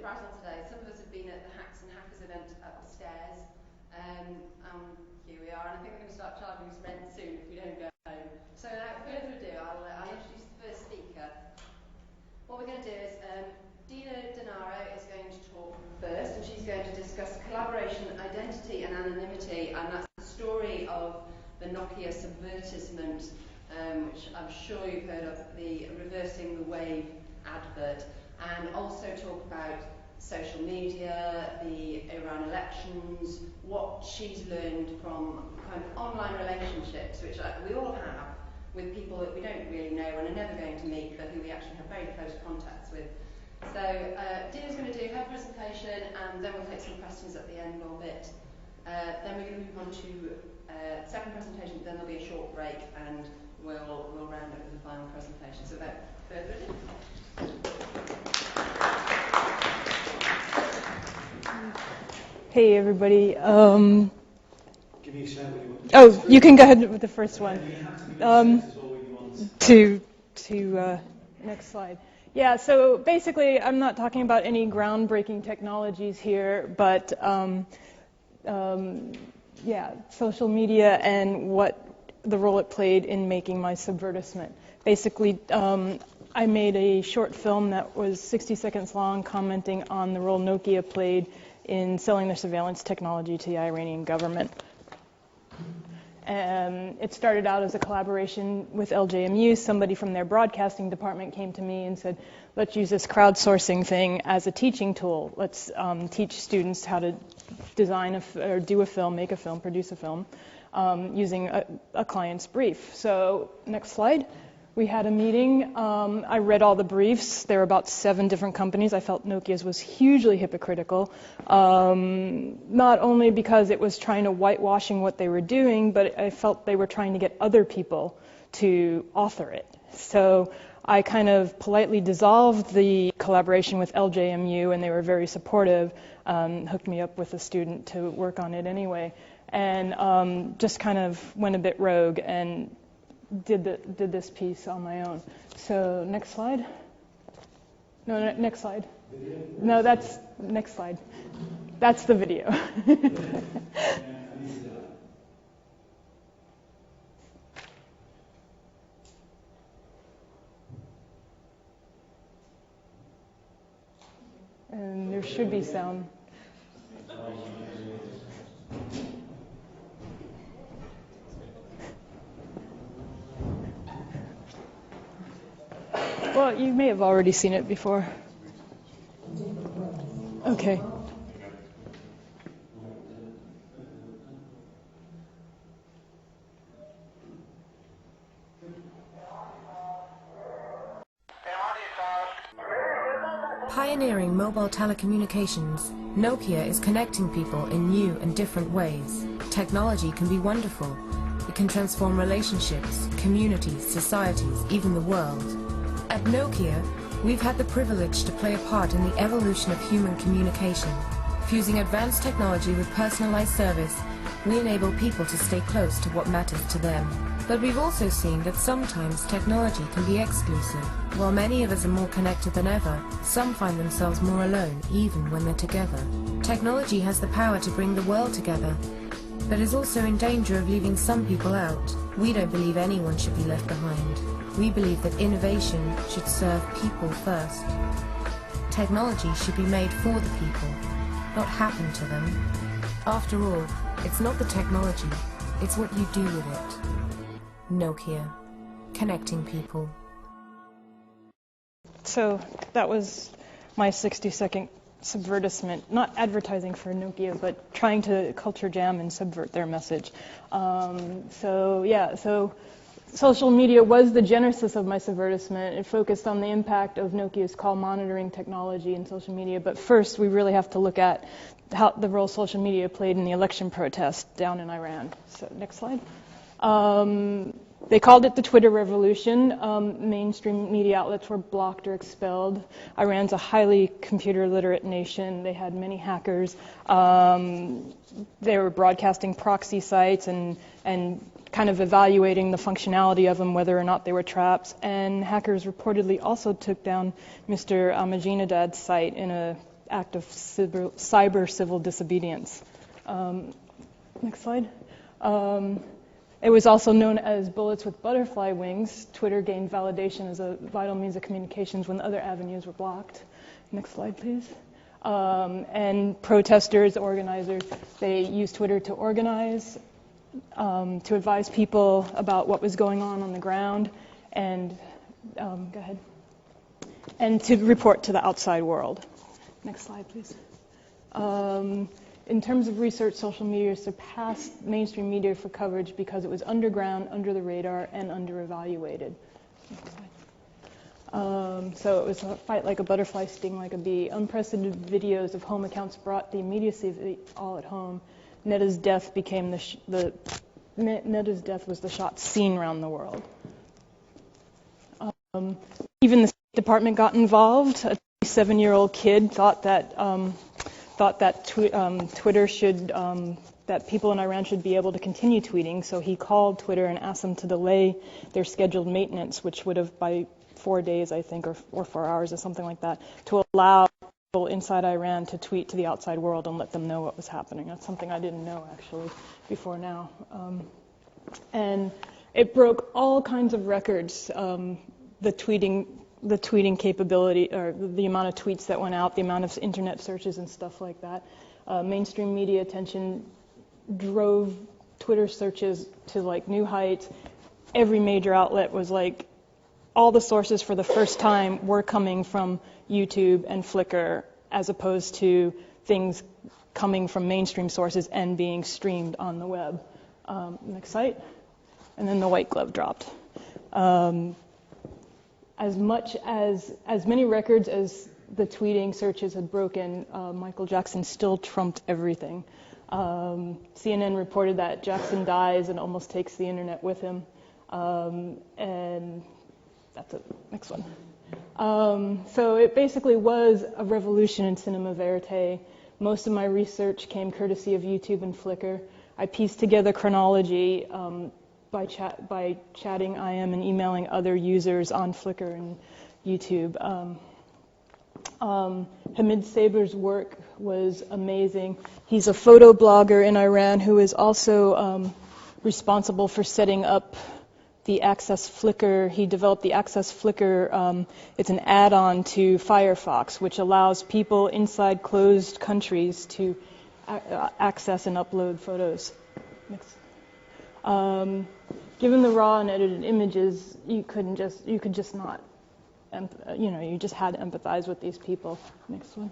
right on today. Some of us have been at the Hacks and Hackers event upstairs. Here we are, and I think we're going to start charging us rent soon if we don't go home. So without further ado, I'll introduce the first speaker. What we're going to do is Deena Denaro is going to talk first, and she's going to discuss collaboration, identity and anonymity, and that's the story of the Nokia subvertisement, which I'm sure you've heard of, the reversing the wave advert, and also talk about social media, the Iran elections, what she's learned from kind of online relationships, which we all have with people that we don't really know and are never going to meet, but who we actually have very close contacts with. So Deena's going to do her presentation, and then we'll take some questions at the end of it. Then we're going to move on to second presentation, then there'll be a short break, and we'll round up with the final presentation. So without further ado. Hey everybody. Give me a shout when you want to. You can go ahead with the first one. Next slide. Yeah, so basically I'm not talking about any groundbreaking technologies here, but social media and what the role it played in making my subvertisement. Basically, I made a short film that was 60 seconds long commenting on the role Nokia played in selling their surveillance technology to the Iranian government. It started out as a collaboration with LJMU. Somebody from their broadcasting department came to me and said, let's use this crowdsourcing thing as a teaching tool. Let's teach students how to design or do a film, make a film, produce a film, using a client's brief. So next slide. We had a meeting. I read all the briefs. There were about 7 different companies. I felt Nokia's was hugely hypocritical, not only because it was trying to whitewashing what they were doing, but I felt they were trying to get other people to author it. So I kind of politely dissolved the collaboration with LJMU, and they were very supportive, hooked me up with a student to work on it anyway, and just kind of went a bit rogue and did this piece on my own. So next slide. No, next slide. No, that's next slide. That's the video. And there should be sound. Well, you may have already seen it before. Okay. Pioneering mobile telecommunications, Nokia is connecting people in new and different ways. Technology can be wonderful. It can transform relationships, communities, societies, even the world. At Nokia, we've had the privilege to play a part in the evolution of human communication. Fusing advanced technology with personalized service, we enable people to stay close to what matters to them. But we've also seen that sometimes technology can be exclusive. While many of us are more connected than ever, some find themselves more alone, even when they're together. Technology has the power to bring the world together, but is also in danger of leaving some people out. We don't believe anyone should be left behind. We believe that innovation should serve people first. Technology should be made for the people, not happen to them. After all, it's not the technology, it's what you do with it. Nokia, connecting people. So that was my 60-second subvertisement, not advertising for Nokia, but trying to culture jam and subvert their message. So social media was the genesis of my subvertisement. It focused on the impact of Nokia's call monitoring technology and social media. But first, we really have to look at how the role social media played in the election protest down in Iran. So next slide. They called it the Twitter revolution. Mainstream media outlets were blocked or expelled. Iran's a highly computer literate nation. They had many hackers. They were broadcasting proxy sites and kind of evaluating the functionality of them, whether or not they were traps. And hackers reportedly also took down Mr. Ahmadinejad's site in a act of cyber civil disobedience. Next slide. It was also known as bullets with butterfly wings. Twitter gained validation as a vital means of communications when other avenues were blocked. Next slide, please. And protesters, organizers, they used Twitter to organize, to advise people about what was going on the ground, and go ahead, and to report to the outside world. Next slide, please. In terms of research, social media surpassed mainstream media for coverage because it was underground, under the radar, and under-evaluated. Next slide. So it was a fight like a butterfly, sting like a bee. Unprecedented videos of home accounts brought the immediacy of it all at home. Netta's death became Netta's death was the shot seen around the world. Even the State Department got involved. A 7-year-old kid thought that Twitter should, that people in Iran should be able to continue tweeting, so he called Twitter and asked them to delay their scheduled maintenance, which would have by 4 days, I think, or 4 hours or something like that, to allow people inside Iran to tweet to the outside world and let them know what was happening. That's something I didn't know, actually, before now. And it broke all kinds of records, the tweeting capability, or the amount of tweets that went out, the amount of internet searches and stuff like that. Mainstream media attention drove Twitter searches to like new heights. Every major outlet was like, all the sources for the first time were coming from YouTube and Flickr, as opposed to things coming from mainstream sources and being streamed on the web. Next site. And then the white glove dropped. As many records as the tweeting searches had broken, Michael Jackson still trumped everything. CNN reported that Jackson dies and almost takes the internet with him. And that's it. Next one. So it basically was a revolution in cinema verite. Most of my research came courtesy of YouTube and Flickr. I pieced together chronology by chatting IM and emailing other users on Flickr and YouTube. Hamid Saber's work was amazing. He's a photo blogger in Iran who is also responsible for setting up the Access Flickr. He developed the Access Flickr. It's an add-on to Firefox, which allows people inside closed countries to access and upload photos. Next. Given the raw and edited images, you could just not, you just had to empathize with these people. Next one.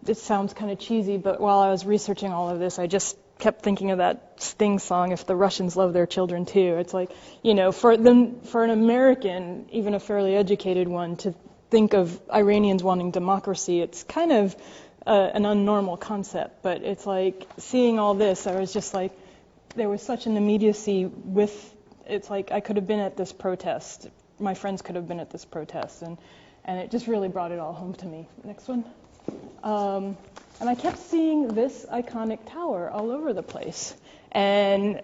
This sounds kind of cheesy, but while I was researching all of this, I just kept thinking of that Sting song, "If the Russians Love Their Children Too." It's like, for an American, even a fairly educated one, to think of Iranians wanting democracy, it's kind of an unnormal concept. But it's like, seeing all this, I was just like, there was such an immediacy with, it's like I could have been at this protest. My friends could have been at this protest. And it just really brought it all home to me. Next one. And I kept seeing this iconic tower all over the place. And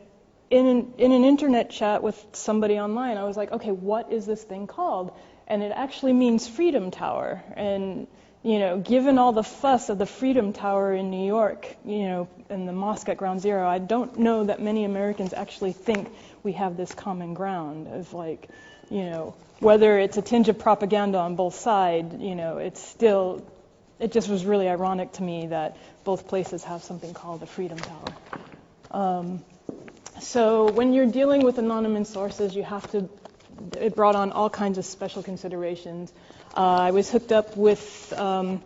in an internet chat with somebody online, I was like, okay, what is this thing called? And it actually means Freedom Tower. And, given all the fuss of the Freedom Tower in New York, and the mosque at Ground Zero, I don't know that many Americans actually think we have this common ground of like, whether it's a tinge of propaganda on both sides, it just was really ironic to me that both places have something called the Freedom Tower. So when you're dealing with anonymous sources, it brought on all kinds of special considerations. I was hooked up with, a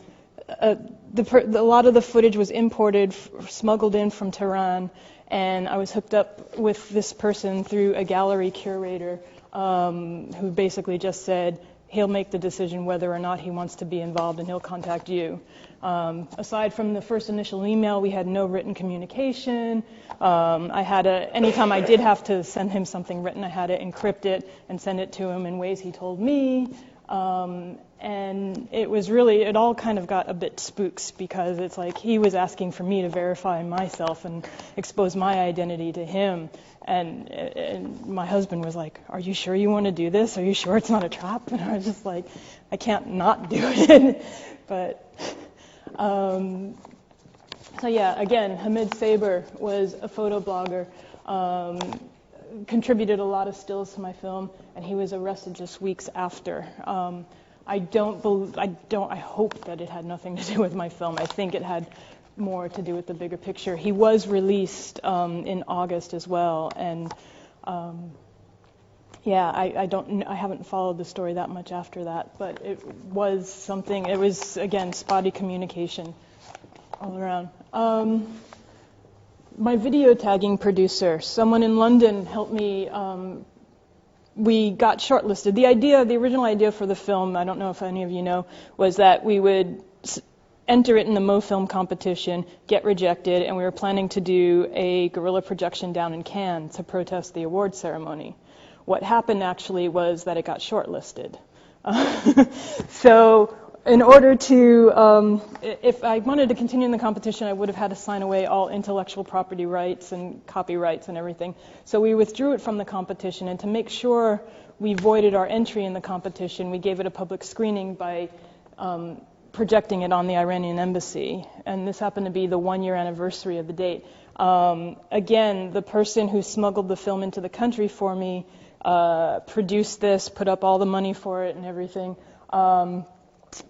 lot of the footage was imported, smuggled in from Tehran, and I was hooked up with this person through a gallery curator who basically just said, he'll make the decision whether or not he wants to be involved, and he'll contact you. Aside from the first initial email, we had no written communication. Anytime I did have to send him something written, I had to encrypt it and send it to him in ways he told me. And it all kind of got a bit spooks, because it's like he was asking for me to verify myself and expose my identity to him. And my husband was like, "Are you sure you want to do this? Are you sure it's not a trap?" And I was just like, I can't not do it. But, so yeah, again, Hamid Saber was a photo blogger, contributed a lot of stills to my film, and he was arrested just weeks after. I hope that it had nothing to do with my film. I think it had more to do with the bigger picture. He was released in August as well, and I haven't followed the story that much after that, but it was again, spotty communication all around. My video tagging producer, someone in London, helped me. We got shortlisted. The original idea for the film, I don't know if any of you know, was that we would enter it in the MoFilm competition, get rejected, and we were planning to do a guerrilla projection down in Cannes to protest the award ceremony. What happened actually was that it got shortlisted. So in order to, if I wanted to continue in the competition, I would have had to sign away all intellectual property rights and copyrights and everything. So we withdrew it from the competition, and to make sure we voided our entry in the competition, we gave it a public screening by projecting it on the Iranian embassy. And this happened to be the 1-year anniversary of the date. Again, the person who smuggled the film into the country for me produced this, put up all the money for it and everything.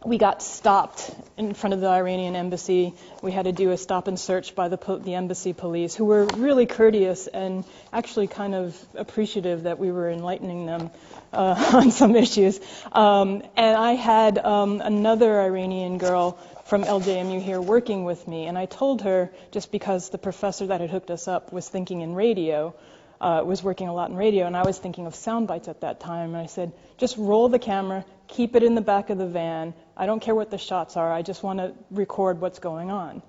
We got stopped in front of the Iranian embassy. We had to do a stop and search by the embassy police, who were really courteous and actually kind of appreciative that we were enlightening them on some issues. And I had another Iranian girl from LJMU here working with me, and I told her, just because the professor that had hooked us up was thinking in radio, was working a lot in radio, and I was thinking of sound bites at that time, and I said, just roll the camera, keep it in the back of the van. I don't care what the shots are, I just want to record what's going on.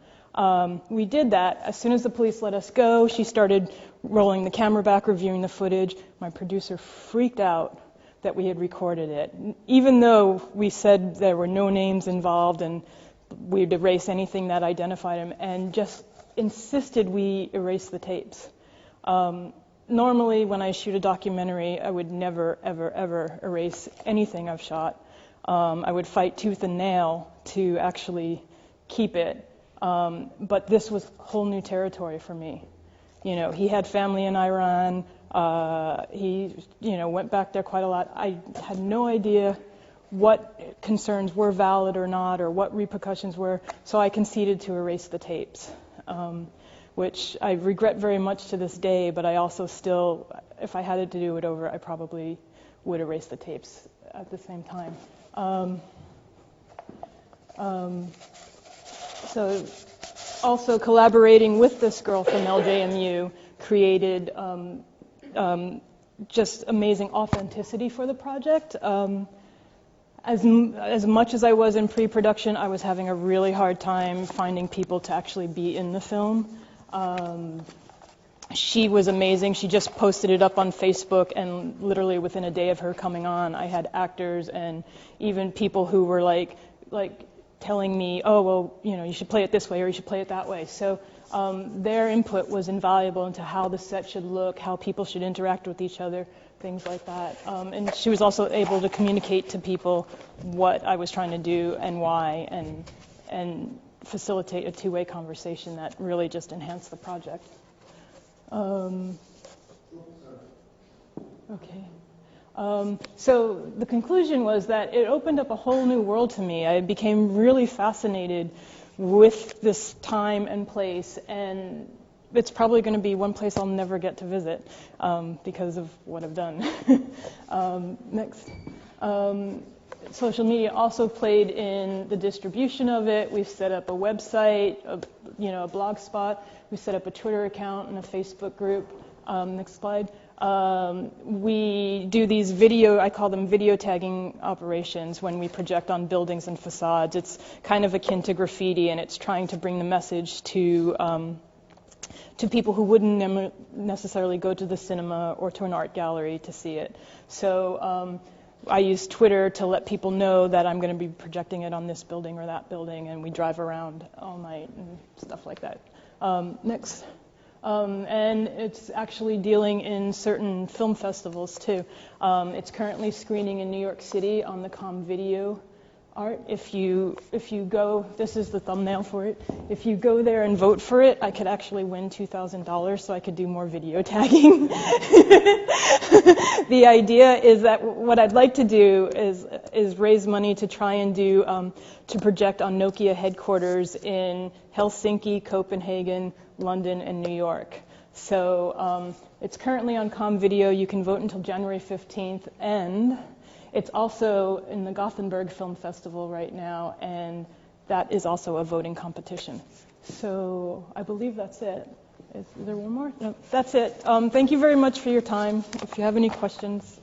We did that. As soon as the police let us go, she started rolling the camera back, reviewing the footage. My producer freaked out that we had recorded it, even though we said there were no names involved and we'd erase anything that identified him, and just insisted we erase the tapes. Normally, when I shoot a documentary, I would never, ever, ever erase anything I've shot. I would fight tooth and nail to actually keep it. But this was whole new territory for me. You know, he had family in Iran. He, went back there quite a lot. I had no idea what concerns were valid or not, or what repercussions were. So I conceded to erase the tapes. Which I regret very much to this day, but I also still, if I had to do it over, I probably would erase the tapes at the same time. So also collaborating with this girl from LJMU created just amazing authenticity for the project. As much as I was in pre-production, I was having a really hard time finding people to actually be in the film. She was amazing. She just posted it up on Facebook, and literally within a day of her coming on, I had actors and even people who were like telling me, oh, well, you should play it this way or you should play it that way. So their input was invaluable into how the set should look, how people should interact with each other, things like that. And she was also able to communicate to people what I was trying to do and why, and facilitate a two-way conversation that really just enhanced the project. So the conclusion was that it opened up a whole new world to me. I became really fascinated with this time and place, and it's probably going to be one place I'll never get to visit because of what I've done. Next. Social media also played in the distribution of it. We've set up a website, a blog spot. We set up a Twitter account and a Facebook group. Next slide. We do these I call them video tagging operations when we project on buildings and facades. It's kind of akin to graffiti, and it's trying to bring the message to people who wouldn't necessarily go to the cinema or to an art gallery to see it. So I use Twitter to let people know that I'm going to be projecting it on this building or that building, and we drive around all night and stuff like that. Next. And it's actually dealing in certain film festivals too. It's currently screening in New York City on the Com Video Art. If you go, this is the thumbnail for it. If you go there and vote for it, I could actually win $2,000, so I could do more video tagging. The idea is that what I'd like to do is raise money to try and do to project on Nokia headquarters in Helsinki, Copenhagen, London, and New York. So it's currently on Com Video. You can vote until January 15th, and it's also in the Gothenburg Film Festival right now, and that is also a voting competition. So I believe that's it. Is there one more? No, that's it. Thank you very much for your time. If you have any questions.